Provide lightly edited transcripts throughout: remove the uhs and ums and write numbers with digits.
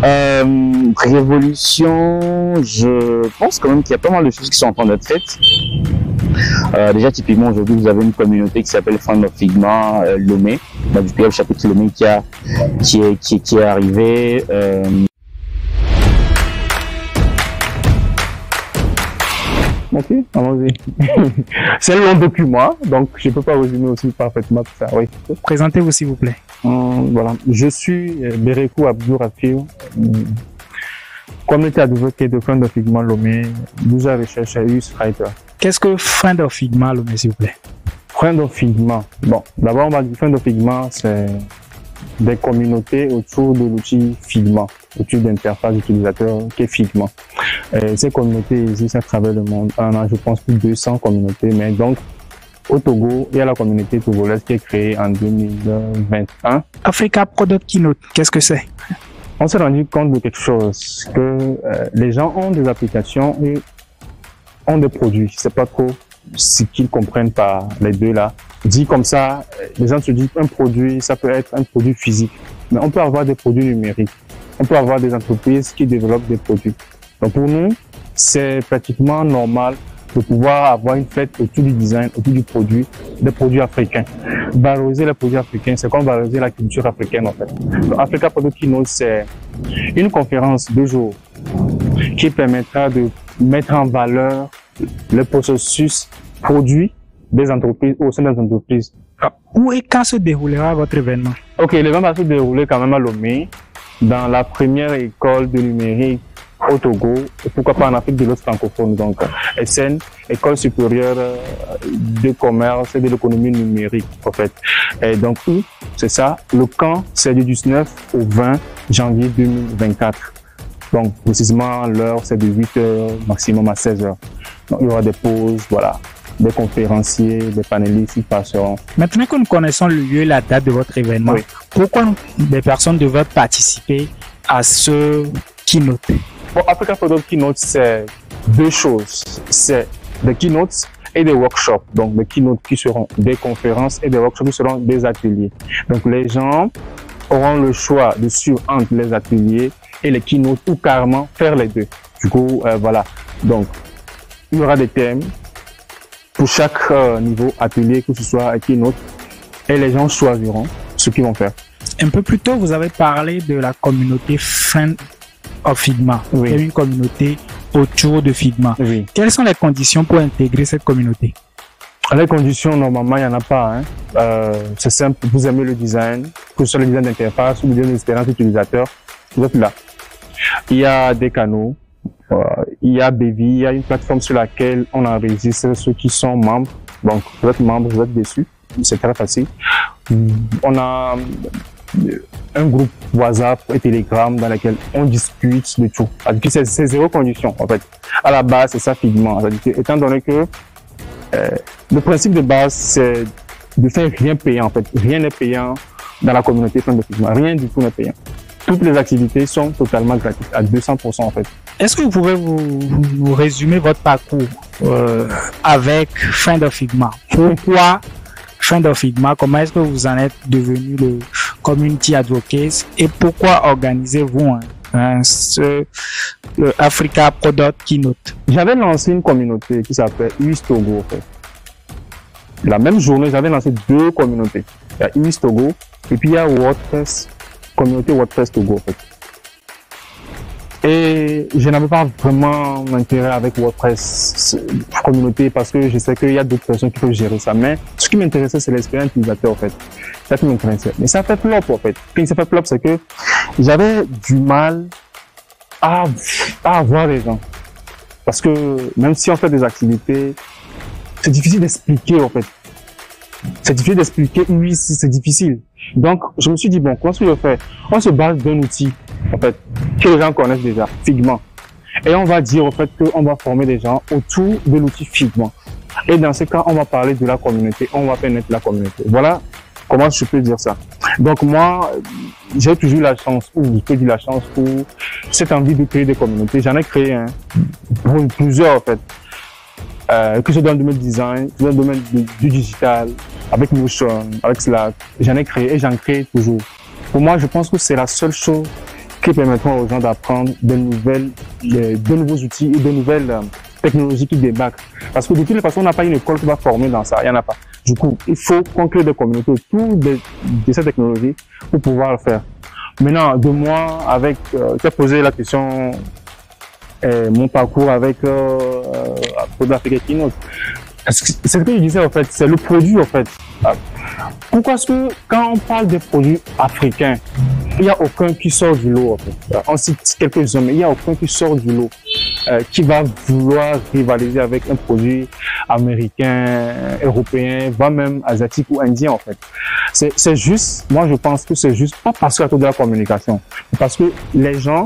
Révolution, je pense quand même qu'il y a pas mal de choses qui sont en train d'être faites. Déjà, typiquement, aujourd'hui, vous avez une communauté qui s'appelle Friend of Figma, Lomé, du PL chapitre Lomé qui est arrivé. Ok, allons-y. C'est un long document, donc je ne peux pas résumer aussi parfaitement tout ça. Oui. Présentez-vous s'il vous plaît. Voilà, je suis Berekou Abdou Rafio, communauté advocate de Friend of Figma Lomé, user recherche et use writer. Qu'est-ce que Friend of Figma Lomé s'il vous plaît? Friend of Figma. Bon, d'abord on va dire Friend of Figma, c'est des communautés autour de l'outil Figma, l'outil d'interface utilisateur qui est Figma. Ces communautés existent à travers le monde. On a, je pense, plus de 200 communautés, mais donc au Togo, il y a la communauté togolaise qui est créée en 2021. Africa Product Keynote, qu'est-ce que c'est? On s'est rendu compte de quelque chose, que les gens ont des applications et ont des produits. Je sais pas trop ce qu'ils comprennent par les deux là. Dit comme ça, les gens se disent un produit, ça peut être un produit physique, mais on peut avoir des produits numériques. On peut avoir des entreprises qui développent des produits. Donc pour nous, c'est pratiquement normal de pouvoir avoir une fête autour du design, autour du produit, des produits africains. Valoriser les produits africains, c'est comme valoriser la culture africaine en fait. Donc, Africa Product Keynote, c'est une conférence de jour qui permettra de mettre en valeur le processus produit des entreprises au sein des entreprises. Où et quand se déroulera votre événement? Ok, l'événement va se dérouler quand même à Lomé, dans la première école de numérique au Togo, et pourquoi pas en Afrique de l'Ouest francophone, donc SN, École supérieure de commerce et de l'économie numérique, en fait. Et donc, c'est ça. Le camp, c'est du 19 au 20 janvier 2024. Donc, précisément, l'heure, c'est de 8h maximum à 16h. Donc, il y aura des pauses, voilà, des conférenciers, des panélistes qui passeront. Maintenant que nous connaissons le lieu et la date de votre événement, oui, pourquoi des personnes devraient participer à ce keynote? Bon, Africa Product Keynote, c'est deux choses. C'est des keynotes et des workshops. Donc, des keynotes qui seront des conférences et des workshops qui seront des ateliers. Donc, les gens auront le choix de suivre entre les ateliers et les keynotes ou carrément faire les deux. Du coup, voilà. Donc, il y aura des thèmes pour chaque niveau atelier, que ce soit keynote, et les gens choisiront ce qu'ils vont faire. Un peu plus tôt, vous avez parlé de la communauté Friend of Figma, oui, qui est une communauté autour de Figma. Oui. Quelles sont les conditions pour intégrer cette communauté? Les conditions, normalement, il n'y en a pas. C'est simple, vous aimez le design, que ce soit le design d'interface ou le design d'expérience utilisateur, vous êtes là. Il y a des canaux, il y a Bevi, il y a une plateforme sur laquelle on enregistre ceux qui sont membres. Donc, vous êtes membre, vous êtes dessus, c'est très facile. On a un groupe WhatsApp et Telegram dans lequel on discute de tout. C'est zéro condition, en fait. À la base, c'est ça, Figma. Étant donné que le principe de base, c'est de faire rien payant, en fait. Rien n'est payant dans la communauté Friend of Figma. Rien du tout n'est payant. Toutes les activités sont totalement gratuites, à 200% en fait. Est-ce que vous pouvez vous résumer votre parcours avec Friend of Figma? Pourquoi Friend of Figma? Comment est-ce que vous en êtes devenu le community advocate et pourquoi organisez-vous le Africa Product Keynote? J'avais lancé une communauté qui s'appelle US Togo en fait. La même journée, j'avais lancé deux communautés. Il y a US Togo et puis il y a WordPress, communauté WordPress Togo en fait. Et je n'avais pas vraiment intérêt avec WordPress communauté parce que je sais qu'il y a d'autres personnes qui peuvent gérer ça. Mais ce qui m'intéressait, c'est l'expérience utilisateur en fait. C'est ça qui m'intéressait. Mais ça fait flop en fait. Quand ça fait flop, c'est que j'avais du mal à avoir les gens. Parce que même si on fait des activités, c'est difficile d'expliquer en fait. C'est difficile d'expliquer, oui, c'est difficile. Donc, je me suis dit, bon, comment est-ce que je fais? On se base d'un outil, en fait, que les gens connaissent déjà, Figma. Et on va dire, en fait, qu'on va former des gens autour de l'outil Figma. Et dans ce cas, on va parler de la communauté, on va faire naître la communauté. Voilà comment je peux dire ça. Donc, moi, j'ai toujours la chance, ou je peux dire la chance pour cette envie de créer des communautés. J'en ai créé, plusieurs, en fait. Que ce soit dans le domaine du design, dans le domaine du digital, avec Notion, avec Slack, j'en ai créé et j'en crée toujours. Pour moi, je pense que c'est la seule chose qui permettront aux gens d'apprendre de nouveaux outils et de nouvelles technologies qui débarquent. Parce que de toutes les façons, on n'a pas une école qui va former dans ça, il n'y en a pas. Du coup, il faut qu'on crée des communautés autour de ces technologies pour pouvoir le faire. Maintenant, de moi, avec, tu as posé la question, mon parcours avec Product Africa Keynote. C'est ce que je disais en fait, c'est le produit en fait. Pourquoi est-ce que quand on parle des produits africains, il n'y a aucun qui sort du lot en fait. On cite quelques-uns, mais il n'y a aucun qui sort du lot, qui va vouloir rivaliser avec un produit américain, européen, voire même asiatique ou indien en fait. C'est juste, moi je pense que c'est juste pas parce qu'il y a trop de la communication, mais parce que les gens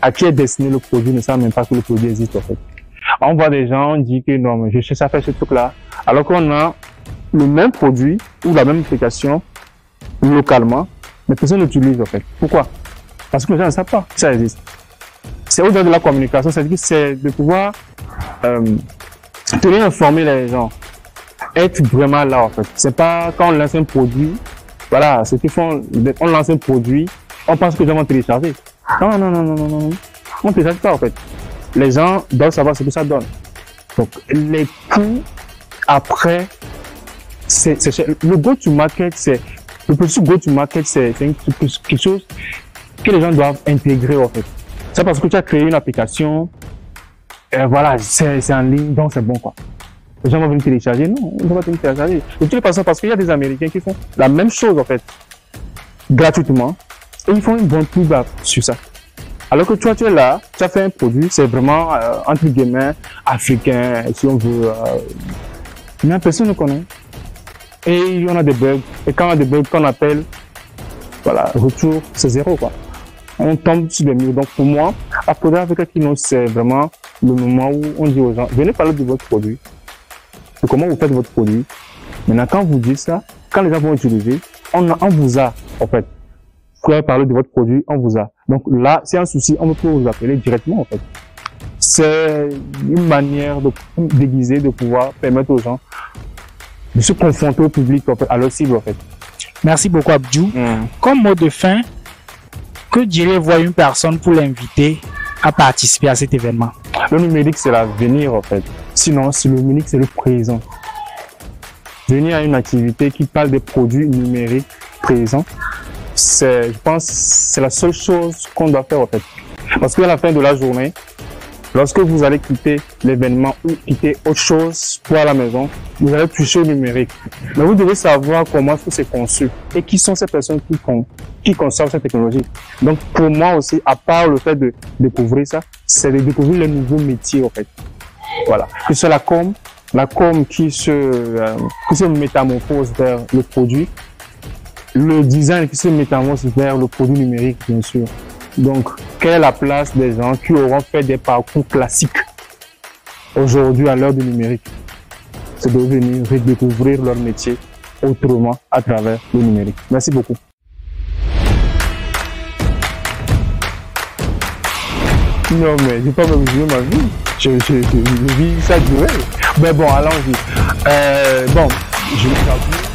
à qui est destiné le produit ne savent même pas que le produit existe en fait. On voit des gens, on dit que non, mais je cherche à faire ce truc-là, alors qu'on a le même produit ou la même application localement, mais personne ne l'utilise en fait. Pourquoi? Parce que les gens ne savent pas que ça existe. C'est au-delà de la communication, c'est-à-dire que c'est de pouvoir tenir informer les gens, être vraiment là en fait. C'est pas quand on lance un produit, voilà, ce qu'ils font, on lance un produit, on pense que les gens vont télécharger. Non, non, non, non, non, non, on ne télécharge pas en fait. Les gens doivent savoir ce que ça donne. Donc, les coûts après, le go-to-market, le processus go-to-market, c'est quelque chose que les gens doivent intégrer, en fait. C'est parce que tu as créé une application, voilà, c'est en ligne, donc c'est bon, quoi. Les gens vont venir télécharger. Non, ils vont pas venir télécharger. De toutes les façons, parce qu'il y a des Américains qui font la même chose, en fait, gratuitement, et ils font une bonne pub sur ça. Alors que toi, tu es là, tu as fait un produit, c'est vraiment, entre guillemets, africain, si on veut, mais personne ne connaît. Et on a des bugs. Et quand on a des bugs qu'on appelle, voilà, retour, c'est zéro, quoi. On tombe sur des murs. Donc, pour moi, à Product Africa Keynote, c'est vraiment le moment où on dit aux gens, venez parler de votre produit, de comment vous faites votre produit. Maintenant, quand vous dites ça, quand les gens vont utiliser, on vous a, en fait. Vous pouvez parler de votre produit, on vous a. Donc là, c'est un souci, on peut vous appeler directement, en fait. C'est une manière déguisée de pouvoir permettre aux gens de se confronter au public, en fait, à leur cible, en fait. Merci beaucoup, Abdou. Comme mot de fin, que diriez-vous à une personne pour l'inviter à participer à cet événement? Le numérique, c'est l'avenir, en fait. Sinon, le numérique, c'est le présent. Venir à une activité qui parle des produits numériques présents, je pense, c'est la seule chose qu'on doit faire, en fait. Parce qu'à la fin de la journée, lorsque vous allez quitter l'événement ou quitter autre chose pour à la maison, vous allez toucher au numérique. Mais vous devez savoir comment c'est conçu et qui sont ces personnes qui conçoivent cette technologie. Donc, pour moi aussi, à part le fait de découvrir ça, c'est de découvrir les nouveaux métiers, en fait. Voilà. Que c'est la com qui se métamorphose vers le produit, le design qui se métamorphose vers le produit numérique, bien sûr. Donc, quelle est la place des gens qui auront fait des parcours classiques aujourd'hui à l'heure du numérique? C'est de venir redécouvrir leur métier autrement à travers le numérique. Merci beaucoup. Non, mais j'ai pas mesuré ma vie. Je vis ça durée. Mais bon, allons-y. Bon, je vais